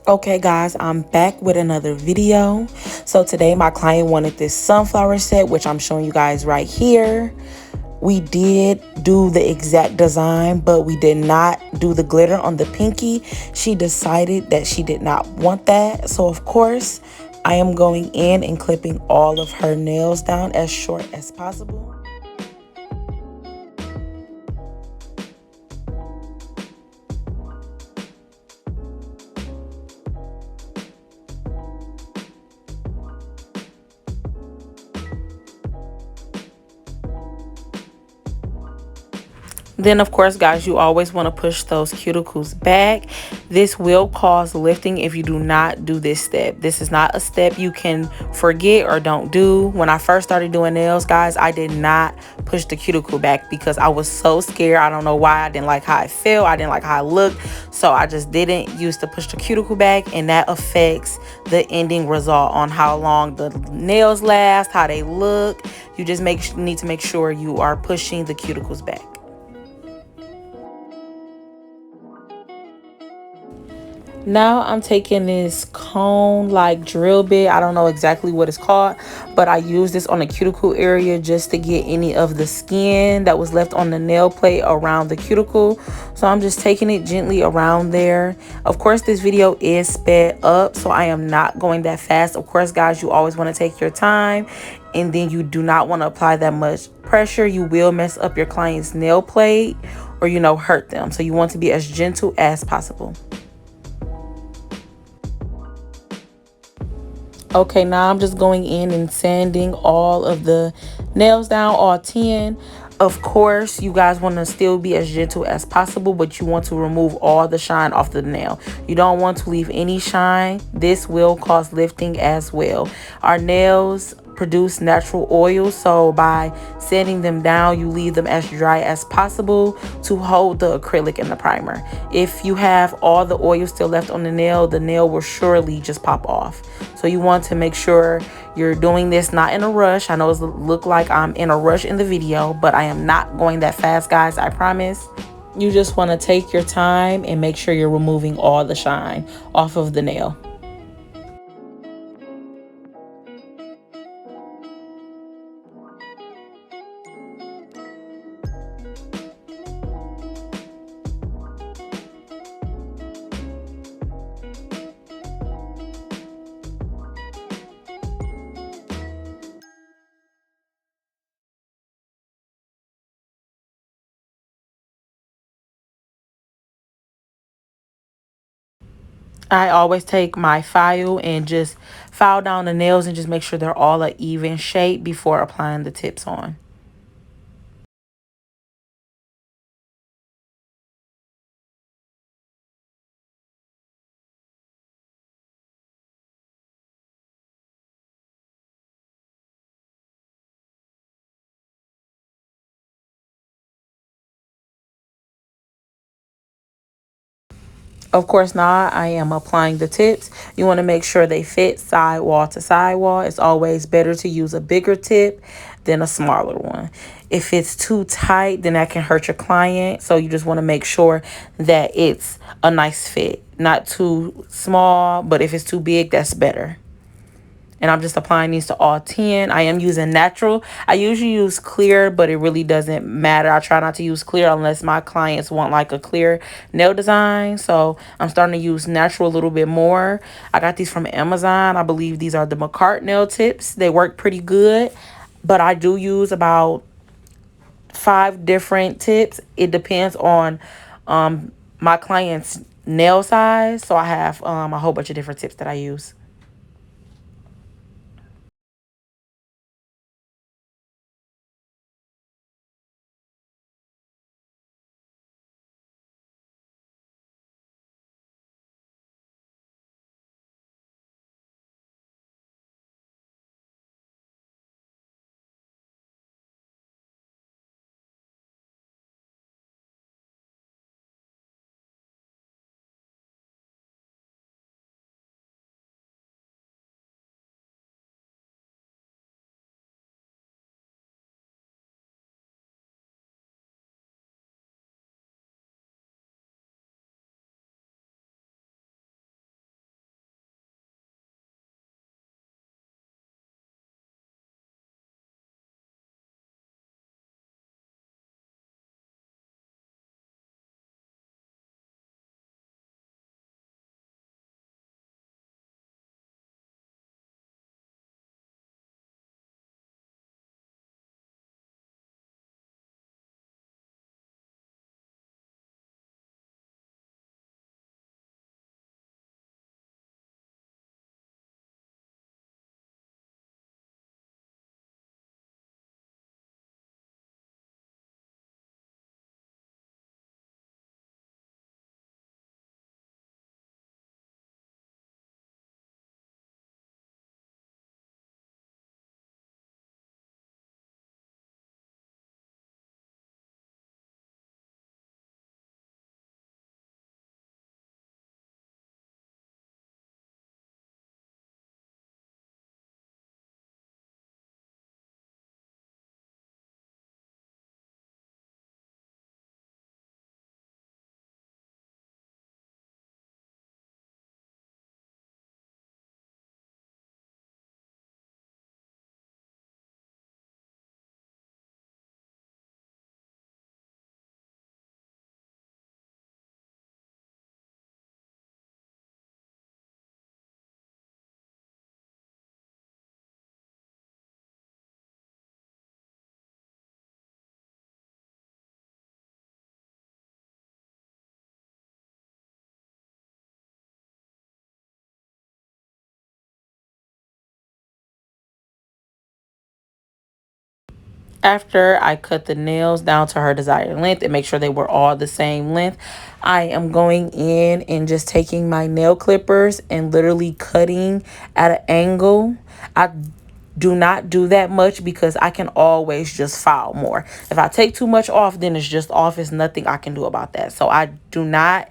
Okay guys, I'm back with another video. So today my client wanted this sunflower set, which I'm showing you guys right here. We did do the exact design, but we did not do the glitter on the pinky. She decided that she did not want that. So of course, I am going in and clipping all of her nails down as short as possible. Then, of course, guys, you always want to push those cuticles back. This will cause lifting if you do not do this step. This is not a step you can forget or don't do. When I first started doing nails, guys, I did not push the cuticle back because I was so scared. I don't know why. I didn't like how I felt. I didn't like how I looked. So I just didn't use to push the cuticle back, and that affects the ending result on how long the nails last, how they look. You just need to make sure you are pushing the cuticles back. Now I'm taking this cone like drill bit. I don't know exactly what it's called, but I use this on the cuticle area just to get any of the skin that was left on the nail plate around the cuticle. So I'm just taking it gently around there. Of course, this video is sped up, so I am not going that fast. Of course, guys, you always want to take your time, and then you do not want to apply that much pressure. You will mess up your client's nail plate or, hurt them. So you want to be as gentle as possible. Okay, now I'm just going in and sanding all of the nails down, all 10. Of course, you guys want to still be as gentle as possible, but you want to remove all the shine off the nail. You don't want to leave any shine. This will cause lifting as well. Our nails produce natural oil, so by sanding them down, you leave them as dry as possible to hold the acrylic and the primer. If you have all the oil still left on the nail will surely just pop off. So you want to make sure you're doing this not in a rush. I know it look like I'm in a rush in the video, but I am not going that fast, guys, I promise. You just want to take your time and make sure you're removing all the shine off of the nail. I always take my file and just file down the nails and just make sure they're all an even shape before applying the tips on. Of course, now I am applying the tips. You want to make sure they fit sidewall to sidewall. It's always better to use a bigger tip than a smaller one. If it's too tight, then that can hurt your client. So you just want to make sure that it's a nice fit. Not too small, but if it's too big, that's better. And I'm just applying these to all 10. I am using natural. I usually use clear, but it really doesn't matter. I try not to use clear unless my clients want like a clear nail design. So I'm starting to use natural a little bit more. I got these from Amazon. I believe these are the McCart nail tips. They work pretty good, but I do use about 5 different tips. It depends on my client's nail size. So I have a whole bunch of different tips that I use. After I cut the nails down to her desired length and make sure they were all the same length, I am going in and just taking my nail clippers and literally cutting at an angle. I do not do that much because I can always just file more. If I take too much off, then it's just off. It's nothing I can do about that. So I do not,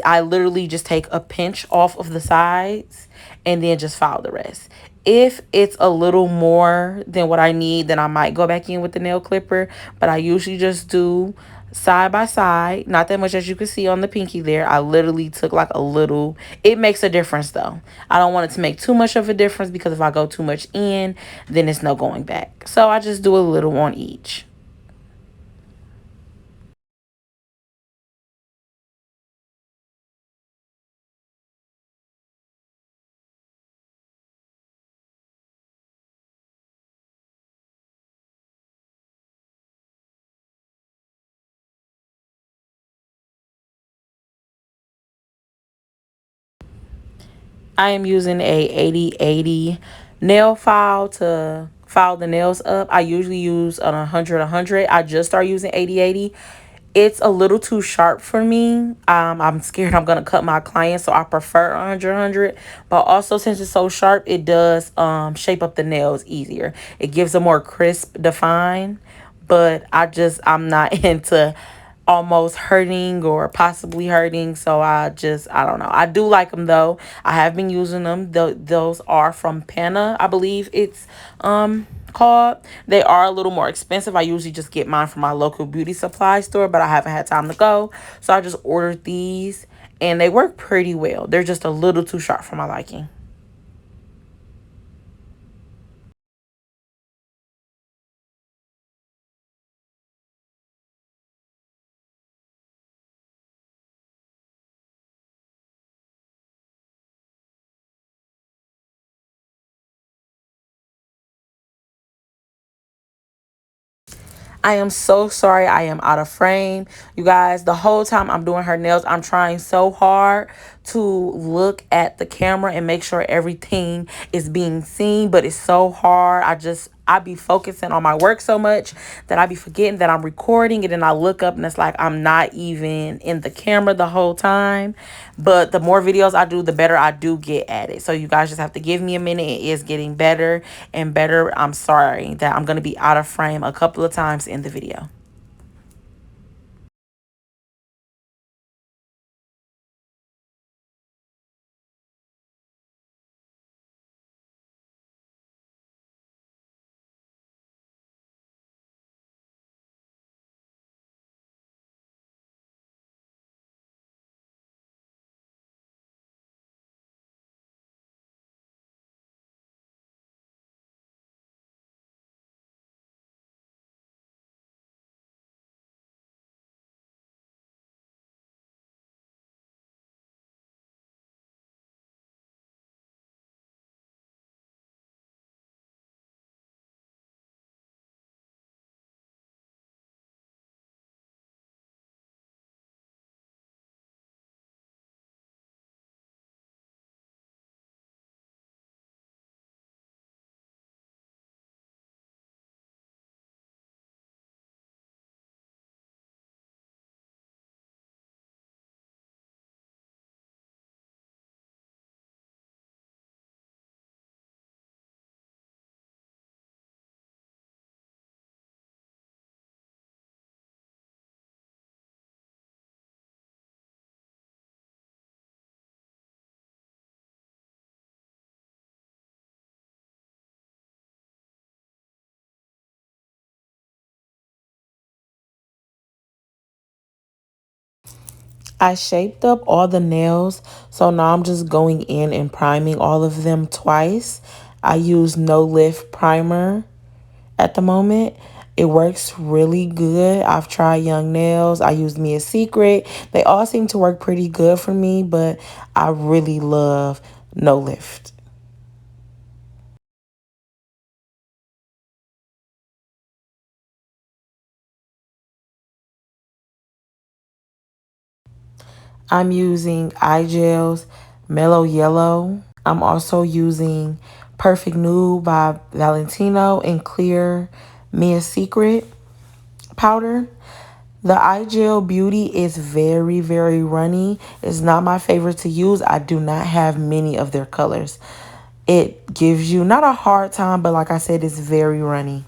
I literally just take a pinch off of the sides and then just file the rest. If it's a little more than what I need, then I might go back in with the nail clipper. But I usually just do side by side. Not that much as you can see on the pinky there. I literally took like a little. It makes a difference though. I don't want it to make too much of a difference because if I go too much in, then it's no going back. So I just do a little on each. I am using a 80/80 nail file to file the nails up. I usually use an 100/100. I just started using 80/80. It's a little too sharp for me. I'm scared I'm gonna cut my clients, so I prefer 100/100. But also, since it's so sharp, it does shape up the nails easier. It gives a more crisp define. But I'm not into almost hurting or possibly hurting. So I don't know. I do like them though. I have been using them. Those are from Panna, I believe it's called. They are a little more expensive. I usually just get mine from my local beauty supply store, but I haven't had time to go. So I just ordered these and they work pretty well. They're just a little too sharp for my liking. I am so sorry I am out of frame. You guys, the whole time I'm doing her nails, I'm trying so hard to look at the camera and make sure everything is being seen, but it's so hard. I be focusing on my work so much that I be forgetting that I'm recording, and then I look up and it's like I'm not even in the camera the whole time. But the more videos I do, the better I do get at it. So you guys just have to give me a minute. It is getting better and better. I'm sorry that I'm going to be out of frame a couple of times in the video. I shaped up all the nails, so now I'm just going in and priming all of them twice. I use No Lift Primer at the moment. It works really good. I've tried Young Nails. I used Me a Secret. They all seem to work pretty good for me, but I really love No Lift. I'm using Igel's Mellow Yellow. I'm also using Perfect Nude by Valentino in clear Mia's Secret powder. The Igel Beauty is very, very runny. It's not my favorite to use. I do not have many of their colors. It gives you not a hard time, but like I said, it's very runny.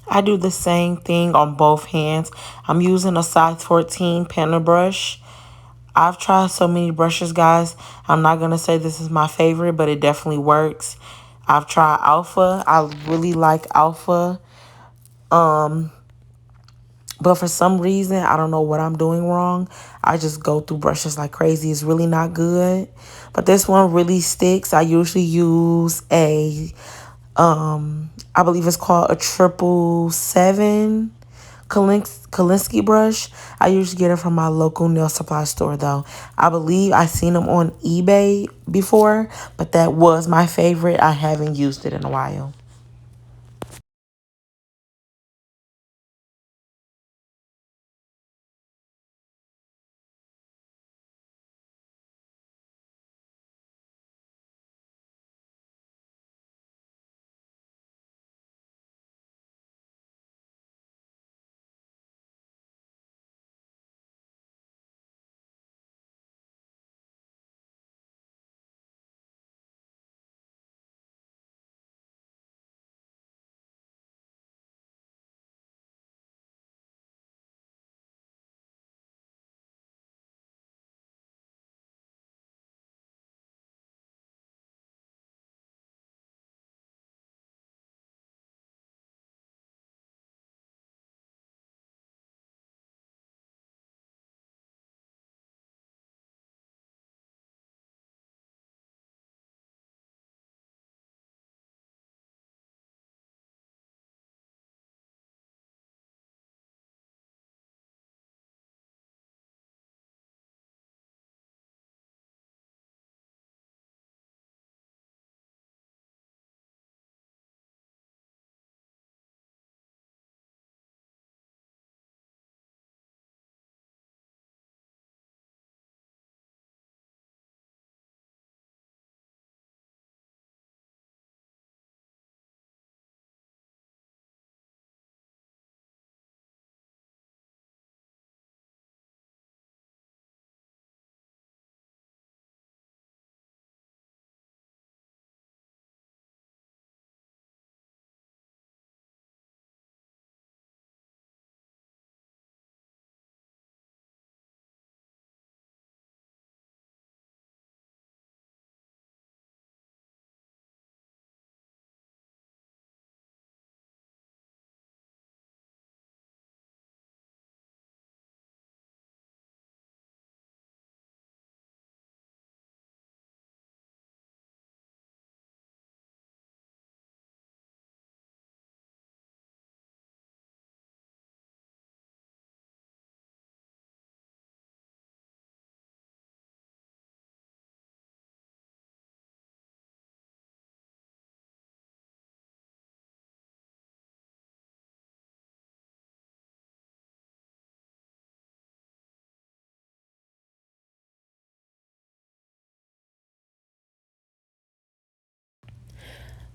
I do the same thing on both hands. I'm using a size 14 penna brush. I've tried so many brushes, guys. I'm not going to say this is my favorite, but it definitely works. I've tried Alpha. I really like Alpha. Um, but for some reason, I don't know what I'm doing wrong. I just go through brushes like crazy. It's really not good. But this one really sticks. I usually use a, I believe it's called a 777 Kolinsky brush. I usually get it from my local nail supply store though. I believe I seen them on eBay before, but that was my favorite. I haven't used it in a while.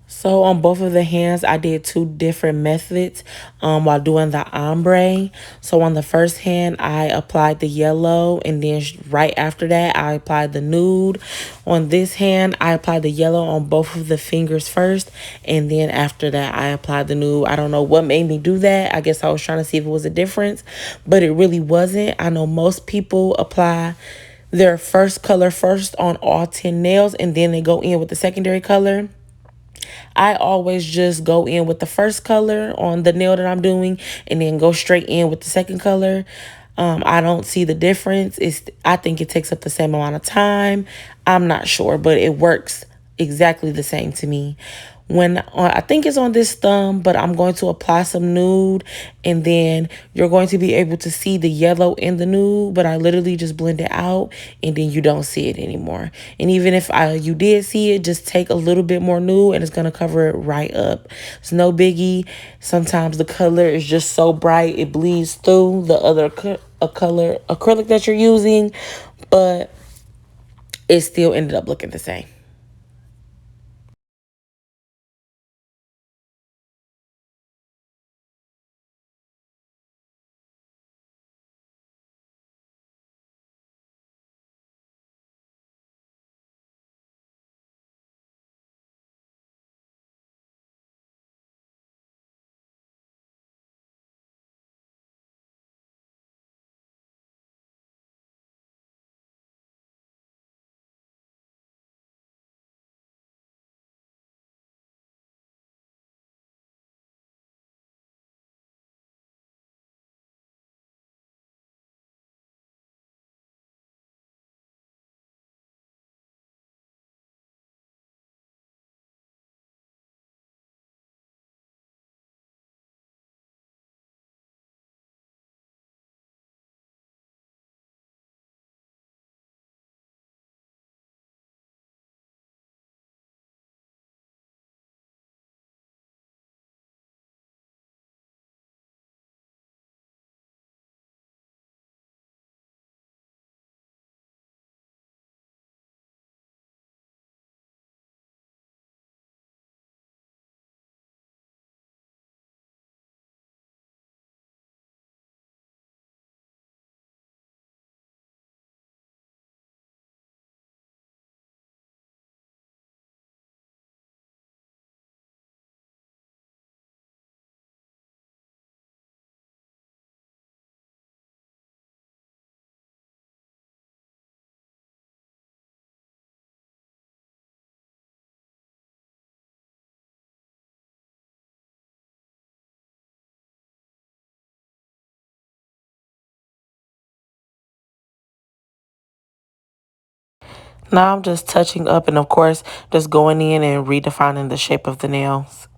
So on both of the hands, I did two different methods while doing the ombre. So on the first hand, I applied the yellow, and then right after that, I applied the nude. On this hand, I applied the yellow on both of the fingers first, and then after that, I applied the nude. I don't know what made me do that. I guess I was trying to see if it was a difference, but it really wasn't. I know most people apply their first color first on all 10 nails, and then they go in with the secondary color. I always just go in with the first color on the nail that I'm doing and then go straight in with the second color. I don't see the difference. I think it takes up the same amount of time. I'm not sure, but it works exactly the same to me. When I think it's on this thumb, but I'm going to apply some nude, and then you're going to be able to see the yellow in the nude, but I literally just blend it out, and then you don't see it anymore. And even if you did see it, just take a little bit more nude and it's going to cover it right up. It's no biggie. Sometimes the color is just so bright it bleeds through the other color acrylic that you're using, but it still ended up looking the same. Now I'm just touching up and of course just going in and redefining the shape of the nails.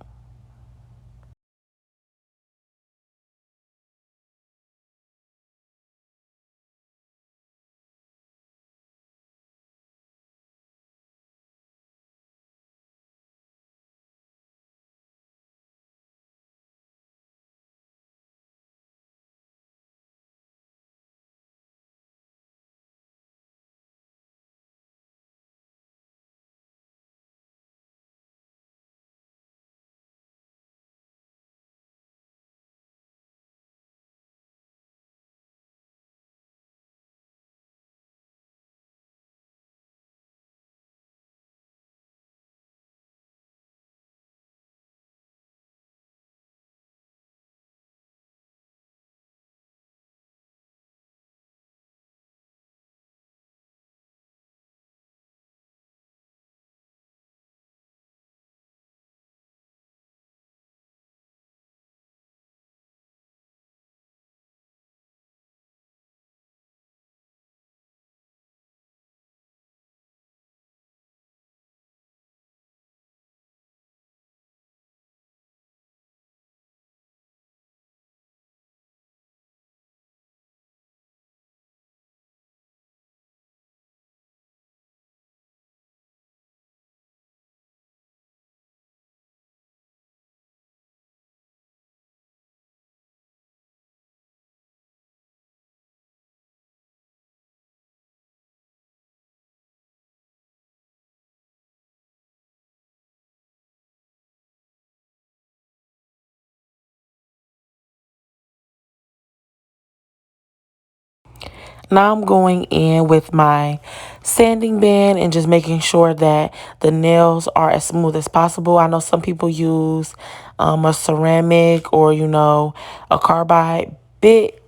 Now I'm going in with my sanding band and just making sure that the nails are as smooth as possible. I know some people use a ceramic or, a carbide bit,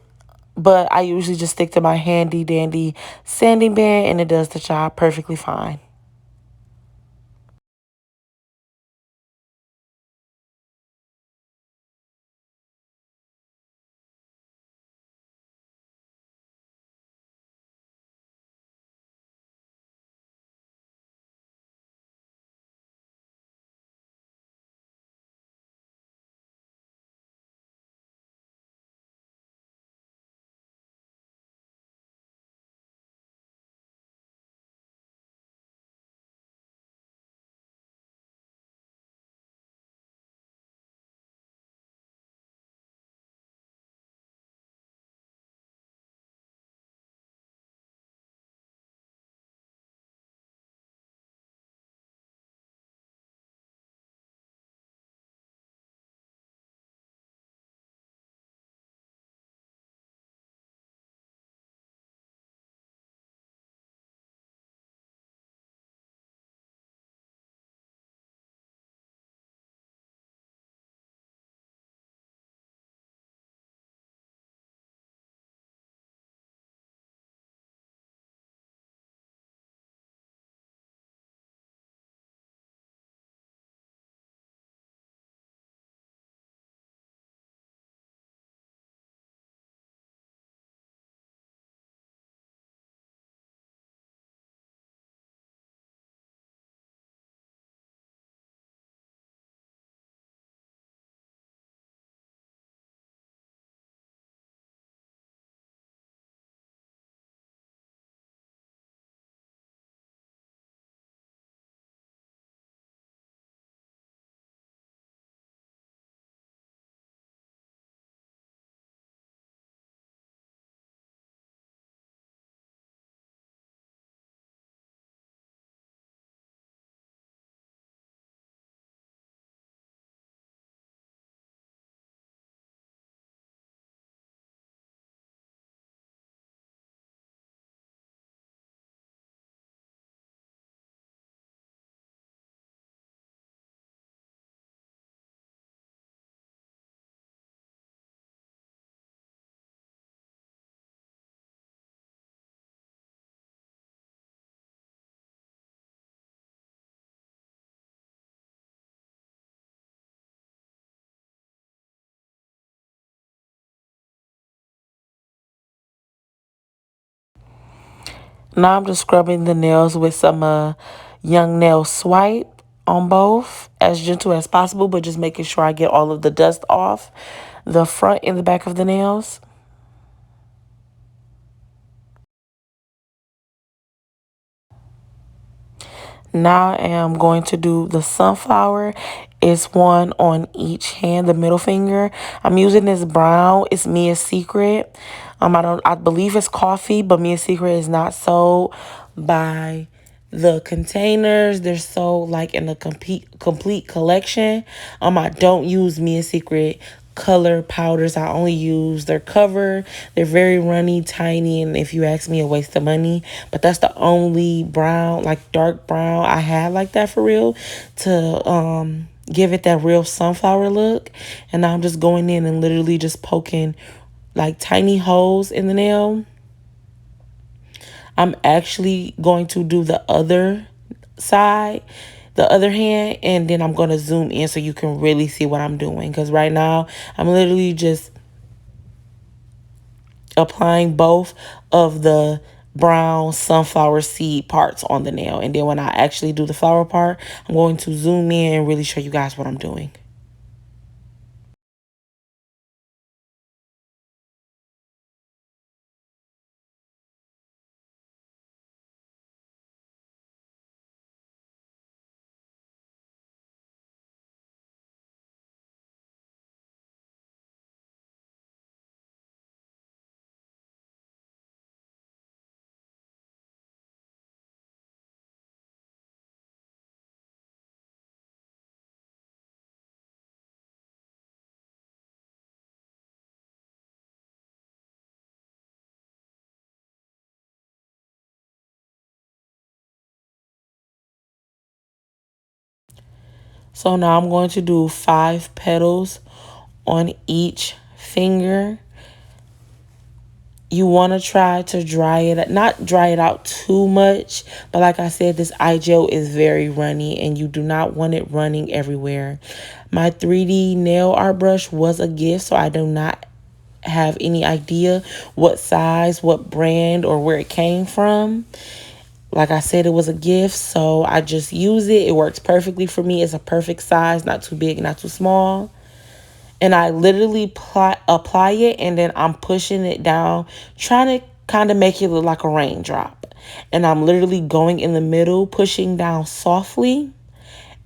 but I usually just stick to my handy dandy sanding band and it does the job perfectly fine. Now I'm just scrubbing the nails with some young nail swipe on both, as gentle as possible, but just making sure I get all of the dust off the front and the back of the nails. Now I am going to do the sunflower. It's one on each hand, the middle finger. I'm using this brown. It's Mia's Secret. I believe it's coffee, but Mia's Secret is not sold by the containers. They're sold like in a complete collection. I don't use Mia's Secret color powders. I only use their cover. They're very runny, tiny, and if you ask me, a waste of money. But that's the only brown, like dark brown I have like that for real to give it that real sunflower look. And now I'm just going in and literally just poking like tiny holes in the nail. I'm actually going to do the other side, the other hand, and then I'm going to zoom in so you can really see what I'm doing. Because right now, I'm literally just applying both of the brown sunflower seed parts on the nail. And then when I actually do the flower part, I'm going to zoom in and really show you guys what I'm doing. So now I'm going to do 5 petals on each finger. You want to try to dry it, not dry it out too much, but like I said, this Igel is very runny and you do not want it running everywhere. My 3D nail art brush was a gift, so I do not have any idea what size, what brand, or where it came from. Like I said, it was a gift, so I just use it. It works perfectly for me. It's a perfect size, not too big, not too small. And I literally apply it, and then I'm pushing it down, trying to kind of make it look like a raindrop. And I'm literally going in the middle, pushing down softly,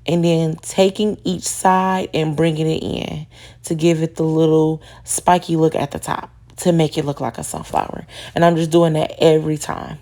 and then taking each side and bringing it in to give it the little spiky look at the top to make it look like a sunflower. And I'm just doing that every time.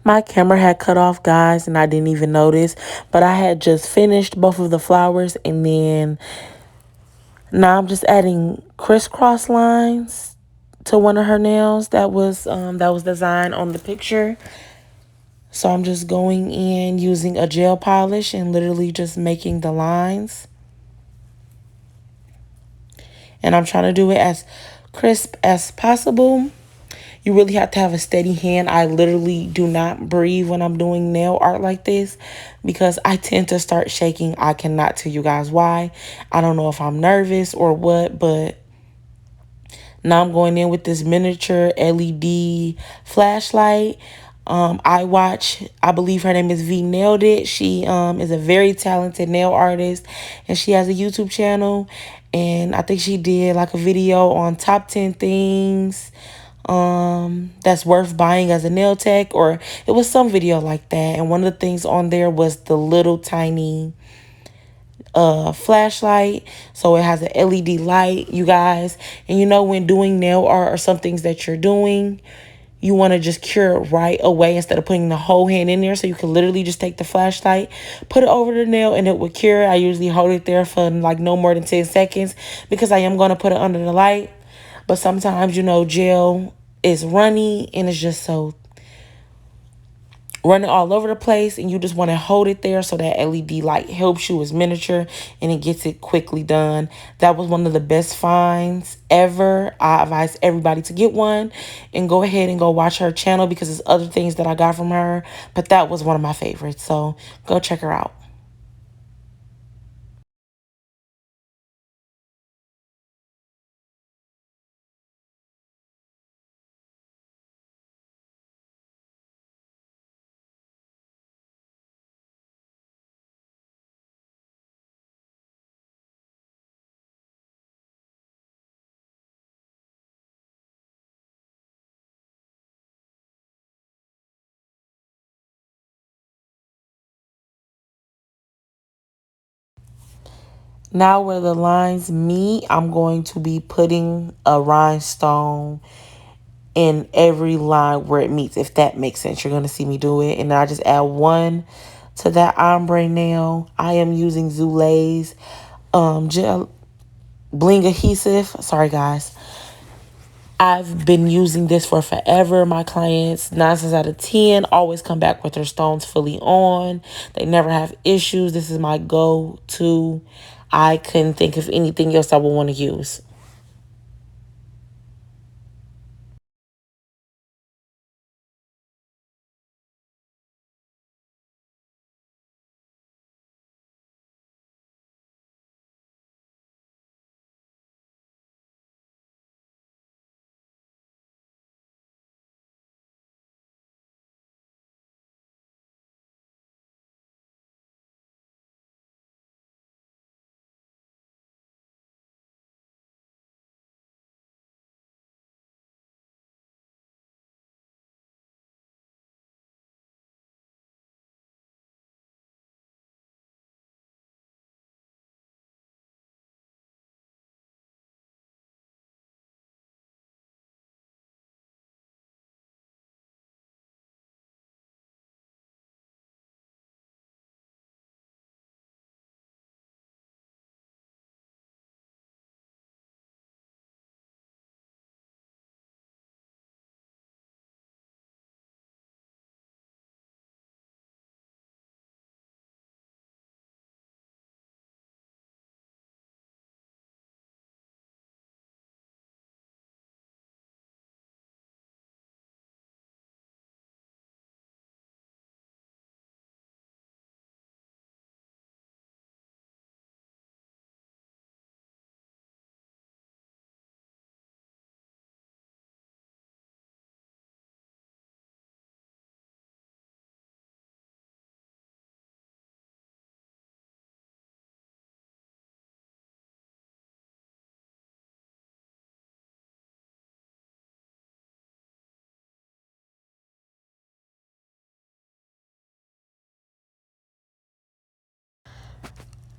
My camera had cut off, guys, and I didn't even notice. But I had just finished both of the flowers, and then now I'm just adding crisscross lines to one of her nails that was designed on the picture. So I'm just going in using a gel polish and literally just making the lines. And I'm trying to do it as crisp as possible. You really have to have a steady hand. I literally do not breathe when I'm doing nail art like this because I tend to start shaking. I cannot tell you guys why. I don't know if I'm nervous or what, but now I'm going in with this miniature LED flashlight. I watch, I believe her name is V Nailed It. She is a very talented nail artist and she has a YouTube channel. And I think she did like a video on top 10 things that's worth buying as a nail tech, or it was some video like that. And one of the things on there was the little tiny flashlight, so it has an LED light, you guys. And you know, when doing nail art or some things that you're doing, you want to just cure it right away instead of putting the whole hand in there. So you can literally just take the flashlight, put it over the nail, and it will cure it. I usually hold it there for like no more than 10 seconds because I am going to put it under the light. But sometimes, you know, gel is runny and it's just so running all over the place, and you just want to hold it there so that LED light helps you. As miniature and it gets it quickly done. That was one of the best finds ever. I advise everybody to get one and go ahead and go watch her channel because there's other things that I got from her, but that was one of my favorites, so go check her out. Now where the lines meet, I'm going to be putting a rhinestone in every line where it meets, if that makes sense. You're going to see me do it. And then I just add one to that ombre nail. I am using Zulay's gel bling adhesive. Sorry, guys. I've been using this for forever. My clients, 9 times out of 10, always come back with their stones fully on. They never have issues. This is my go-to. I couldn't think of anything else I would want to use.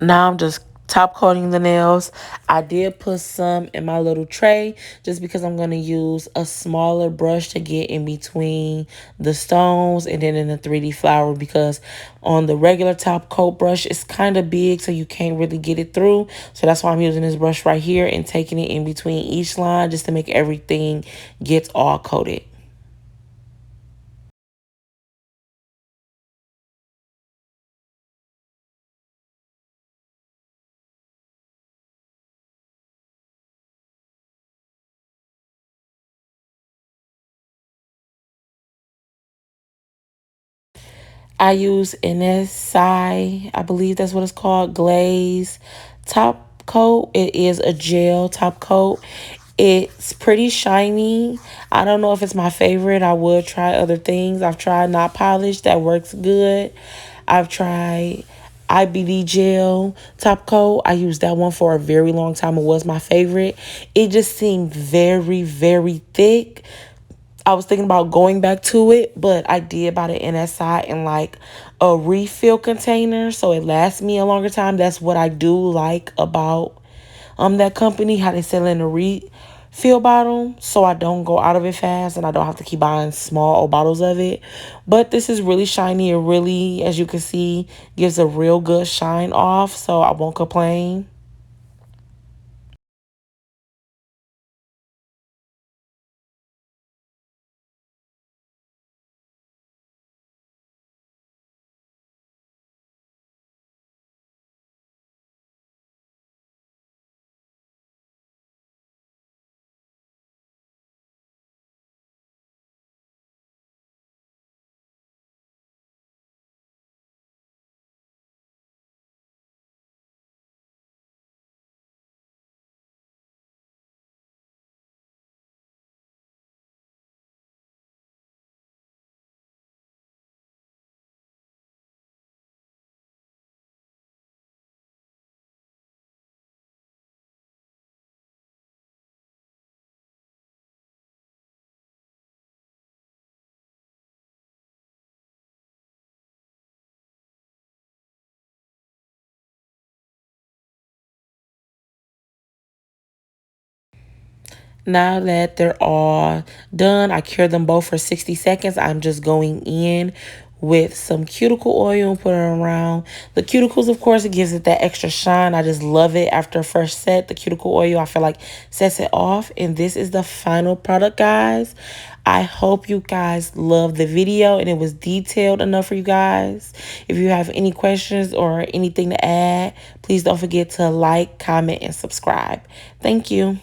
Now I'm just top coating the nails. I did put some in my little tray just because I'm going to use a smaller brush to get in between the stones and then in the 3D flower, because on the regular top coat brush it's kind of big, so you can't really get it through. So that's why I'm using this brush right here and taking it in between each line just to make everything get all coated. I use NSI, I believe that's what it's called, glaze top coat. It is a gel top coat. It's pretty shiny. I don't know if it's my favorite. I would try other things. I've tried not polished. That works good. I've tried IBD gel top coat. I used that one for a very long time. It was my favorite. It just seemed very, very thick. I was thinking about going back to it, but I did buy the NSI in like a refill container, so it lasts me a longer time. That's what I do like about that company, how they sell in a refill bottle, so I don't go out of it fast and I don't have to keep buying small old bottles of it. But this is really shiny. It really, as you can see, gives a real good shine off, so I won't complain. Now that they're all done, I cure them both for 60 seconds. I'm just going in with some cuticle oil and put it around the cuticles. Of course, it gives it that extra shine. I just love it. After first set, the cuticle oil, I feel like sets it off. And this is the final product, guys. I hope you guys loved the video and it was detailed enough for you guys. If you have any questions or anything to add, please don't forget to like, comment, and subscribe. Thank you.